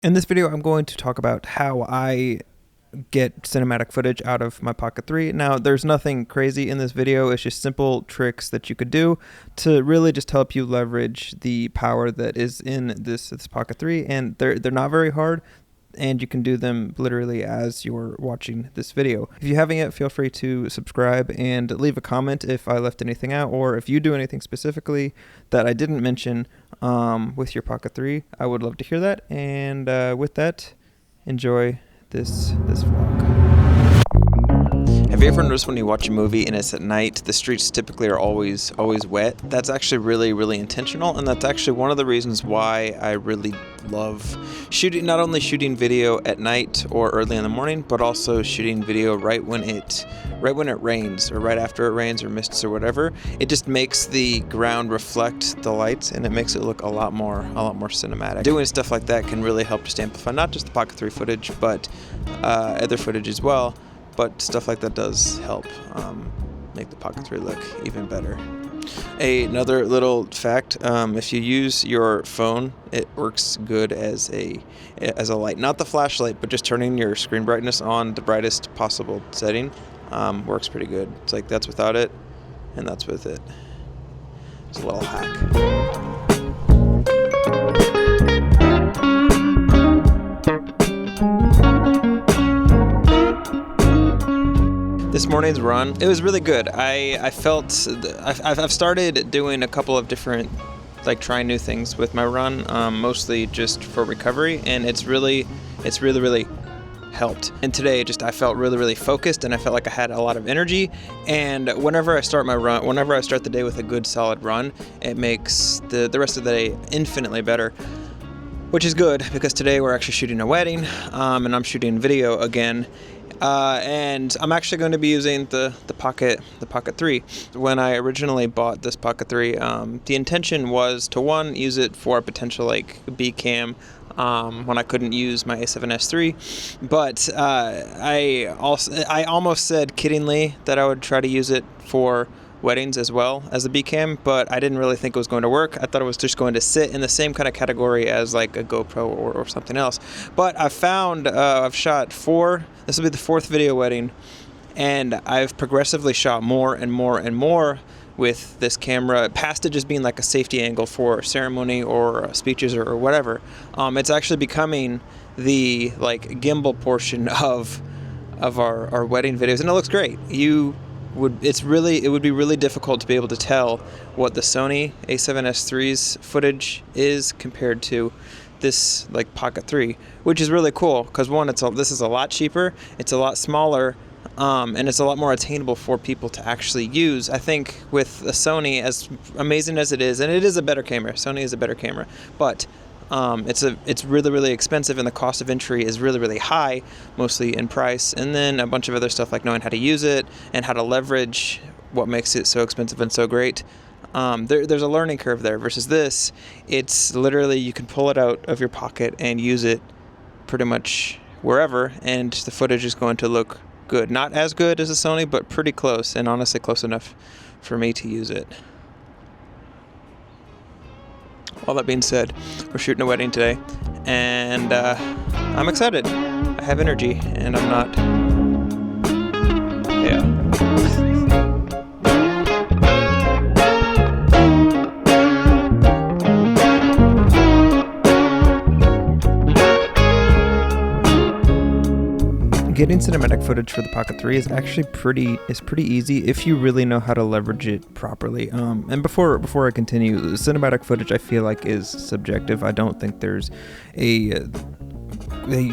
In this video, I'm going to talk about how I get cinematic footage out of my Pocket 3. Now, there's nothing crazy in this video. It's just simple tricks that you could do to really just help you leverage the power that is in this Pocket 3. And they're not very hard, and you can do them literally as you're watching this video. If you haven't yet, feel free to subscribe and leave a comment if I left anything out, or if you do anything specifically that I didn't mention with your Pocket 3. I would love to hear that. And with that, enjoy this vlog. Have you ever noticed when you watch a movie and it's at night, the streets typically are always wet? That's actually really intentional, and that's actually one of the reasons why I really love shooting, not only shooting video at night or early in the morning, but also shooting video right when it rains, or right after it rains or mists or whatever. It just makes the ground reflect the lights, and it makes it look a lot more cinematic. Doing stuff like that can really help just amplify not just the Pocket 3 footage, but other footage as well. But stuff like that does help make the Pocket 3 look even better. Another little fact, if you use your phone, it works good as a light. Not the flashlight, but just turning your screen brightness on the brightest possible setting works pretty good. It's like that's without it, and that's with it. It's a little hack. This morning's run, it was really good. I've started doing a couple of different, trying new things with my run, mostly just for recovery, and it's really helped. And today, I felt really focused, and I felt like I had a lot of energy. And whenever I start the day with a good solid run, it makes the rest of the day infinitely better. Which is good, because today we're actually shooting a wedding, and I'm shooting video again. And I'm actually going to be using the Pocket 3. When I originally bought this Pocket 3, the intention was to use it for a potential B cam when I couldn't use my A7S III. But I almost said kiddingly that I would try to use it for weddings as well as the B cam, but I didn't really think it was going to work. I thought it was just going to sit in the same kind of category as a GoPro or something else. But I found I've shot 4. This will be the 4th video wedding, and I've progressively shot more and more with this camera, past it just being a safety angle for ceremony or speeches or whatever. It's actually becoming the gimbal portion of our wedding videos, and it looks great. It would be really difficult to be able to tell what the Sony A7S III's footage is compared to this Pocket 3, which is really cool because this is a lot cheaper, it's a lot smaller, and it's a lot more attainable for people to actually use. I think with the Sony, as amazing as it is, and it is a better camera, Sony is a better camera, but it's really expensive, and the cost of entry is really high, mostly in price, and then a bunch of other stuff like knowing how to use it and how to leverage what makes it so expensive and so great. There's a learning curve there, versus this, it's literally you can pull it out of your pocket and use it pretty much wherever, and the footage is going to look good. Not as good as the Sony, but pretty close, and honestly close enough for me to use it. All that being said, we're shooting a wedding today, and I'm excited. I have energy, and I'm not. Yeah. Getting cinematic footage for the Pocket 3 is actually pretty easy if you really know how to leverage it properly. And before I continue, cinematic footage I feel like is subjective. I don't think there's a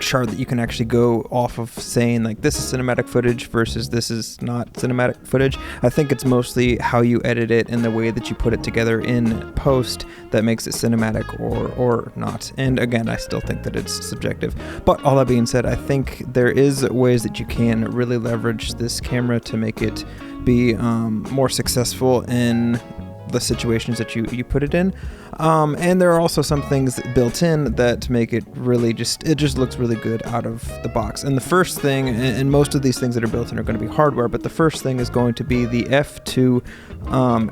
chart that you can actually go off of saying this is cinematic footage versus this is not cinematic footage. I think it's mostly how you edit it and the way that you put it together in post that makes it cinematic or not. And again, I still think that it's subjective. But all that being said, I think there is ways that you can really leverage this camera to make it be more successful in the situations that you put it in. And there are also some things built in that make it really it just looks really good out of the box. And the first thing, and most of these things that are built in are going to be hardware, but the first thing is going to be the f2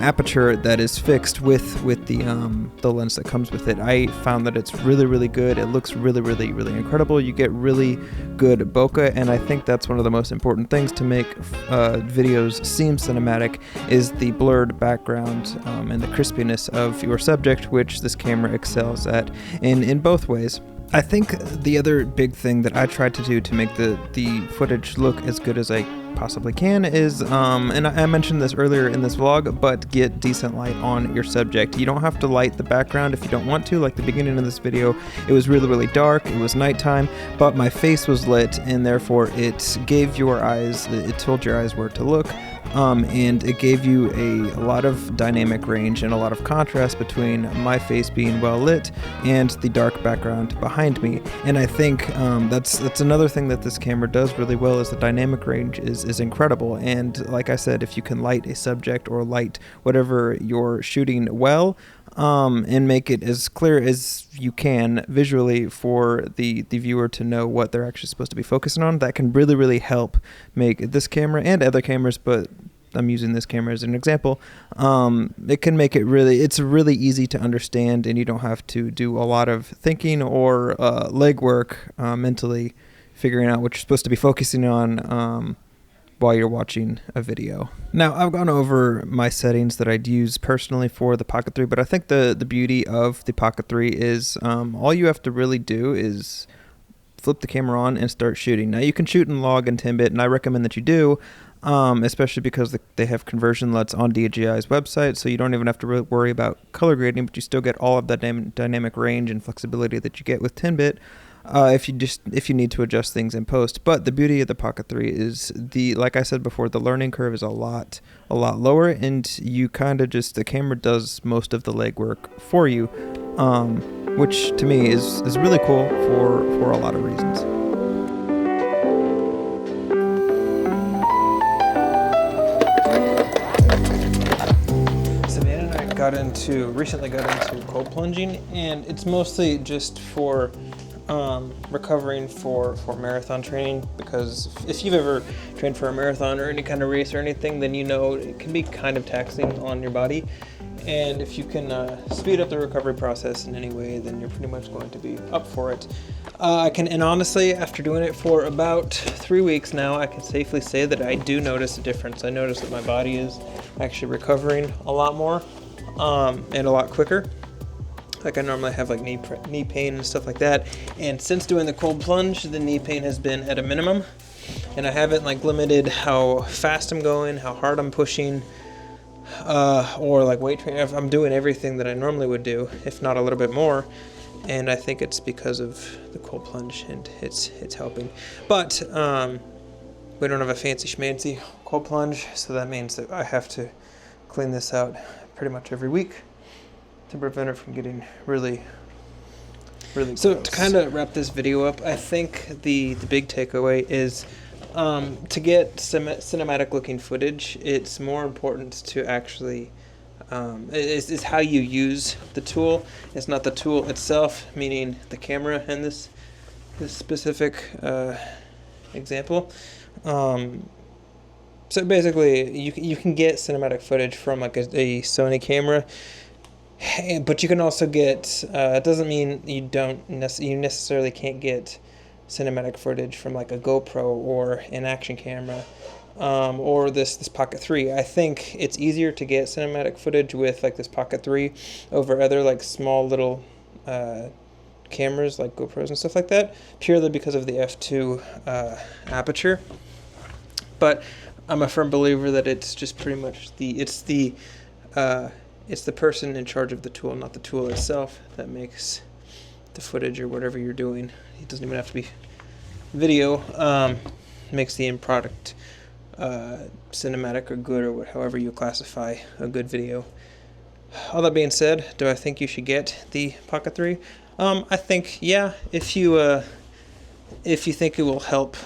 aperture that is fixed with the lens that comes with it. I found that it's really good. It looks really incredible. You get really good bokeh, and I think that's one of the most important things to make videos seem cinematic is the blurred background and the crispiness of your subject, which this camera excels at in both ways. I think the other big thing that I tried to do to make the footage look as good as I possibly can is, and I mentioned this earlier in this vlog, but get decent light on your subject. You don't have to light the background if you don't want to. Like the beginning of this video, it was really dark, it was nighttime, but my face was lit, and therefore it gave your eyes, it told your eyes where to look. And it gave you a lot of dynamic range and a lot of contrast between my face being well lit and the dark background behind me. And I think that's another thing that this camera does really well, is the dynamic range is incredible. And like I said, if you can light a subject or light whatever you're shooting well, and make it as clear as you can visually for the viewer to know what they're actually supposed to be focusing on, that can really help make this camera and other cameras, but I'm using this camera as an example. It can make it it's really easy to understand, and you don't have to do a lot of thinking or legwork mentally figuring out what you're supposed to be focusing on while you're watching a video. Now, I've gone over my settings that I'd use personally for the Pocket 3, but I think the beauty of the Pocket 3 is all you have to really do is flip the camera on and start shooting. Now, you can shoot in log and 10-bit, and I recommend that you do, especially because they have conversion LUTs on DJI's website, so you don't even have to worry about color grading, but you still get all of that dynamic range and flexibility that you get with 10-bit. If you need to adjust things in post. But the beauty of the Pocket 3 is like I said before, the learning curve is a lot lower, and you kind of the camera does most of the legwork for you, which to me is really cool for a lot of reasons. Savannah and I recently got into cold plunging, and it's mostly just for recovering for marathon training, because if you've ever trained for a marathon or any kind of race or anything, then you know it can be kind of taxing on your body, and if you can speed up the recovery process in any way, then you're pretty much going to be up for it. And honestly, after doing it for about 3 weeks now, I can safely say that I do notice a difference. I notice that my body is actually recovering a lot more and a lot quicker. Like I normally have like knee pain and stuff like that, and since doing the cold plunge, the knee pain has been at a minimum, and I haven't like limited how fast I'm going, how hard I'm pushing, or like weight training. I'm doing everything that I normally would do, if not a little bit more, and I think it's because of the cold plunge, and it's helping. But we don't have a fancy schmancy cold plunge, so that means that I have to clean this out pretty much every week to prevent it from getting really so gross. To kind of wrap this video up, I think the big takeaway is to get cinematic looking footage, it's more important to actually is how you use the tool. It's not the tool itself, meaning the camera in this specific example. So basically you can get cinematic footage from like a Sony camera, but you can also get, it doesn't mean you necessarily can't get cinematic footage from like a GoPro or an action camera, or this Pocket 3. I think it's easier to get cinematic footage with like this Pocket 3 over other like small little cameras like GoPros and stuff like that, purely because of the f2 aperture. But I'm a firm believer that it's just pretty much it's the person in charge of the tool, not the tool itself, that makes the footage or whatever you're doing. It doesn't even have to be video. Makes the end product cinematic or good, or however you classify a good video. All that being said, do I think you should get the Pocket 3? I think, yeah, if you think it will help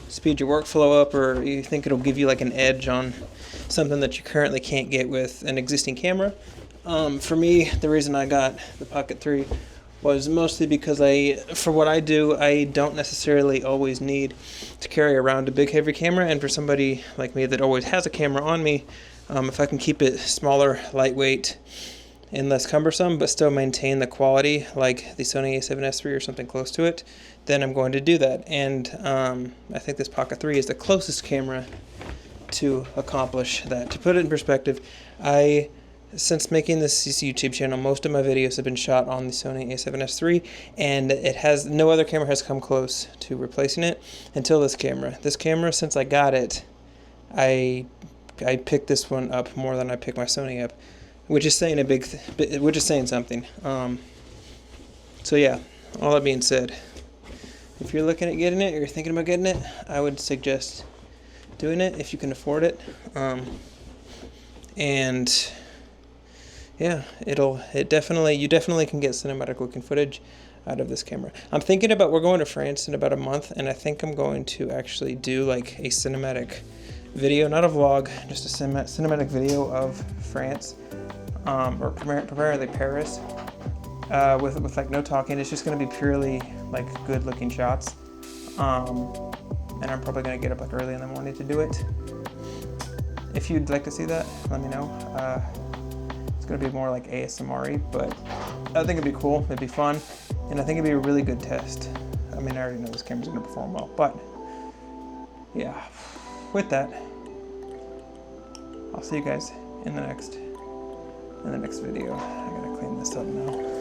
speed your workflow up, or you think it'll give you like an edge on something that you currently can't get with an existing camera, For me, the reason I got the Pocket 3 was mostly because for what I do, I don't necessarily always need to carry around a big heavy camera, and for somebody like me that always has a camera on me, if I can keep it smaller, lightweight, and less cumbersome, but still maintain the quality like the Sony a7S III or something close to it, then I'm going to do that. And I think this Pocket 3 is the closest camera to accomplish that. To put it in perspective, since making this YouTube channel, most of my videos have been shot on the Sony a7S III, and no other camera has come close to replacing it until this camera. This camera, since I got it, I picked this one up more than I picked my Sony up, which is saying which is saying something. So yeah, all that being said, if you're looking at getting it or you're thinking about getting it, I would suggest doing it if you can afford it. And yeah, you definitely can get cinematic looking footage out of this camera. I'm thinking about, we're going to France in about a month, and I think I'm going to actually do like a cinematic video, not a vlog, just a cinematic video of France, or primarily Paris, with like no talking. It's just going to be purely like good looking shots, and I'm probably going to get up like early in the morning to do it. If you'd like to see that, let me know. It's going to be more like ASMR-y, but I think it'd be cool, it'd be fun, and I think it'd be a really good test. I mean, I already know this camera's going to perform well, but yeah, with that, I'll see you guys in the next video. I gotta clean this up now.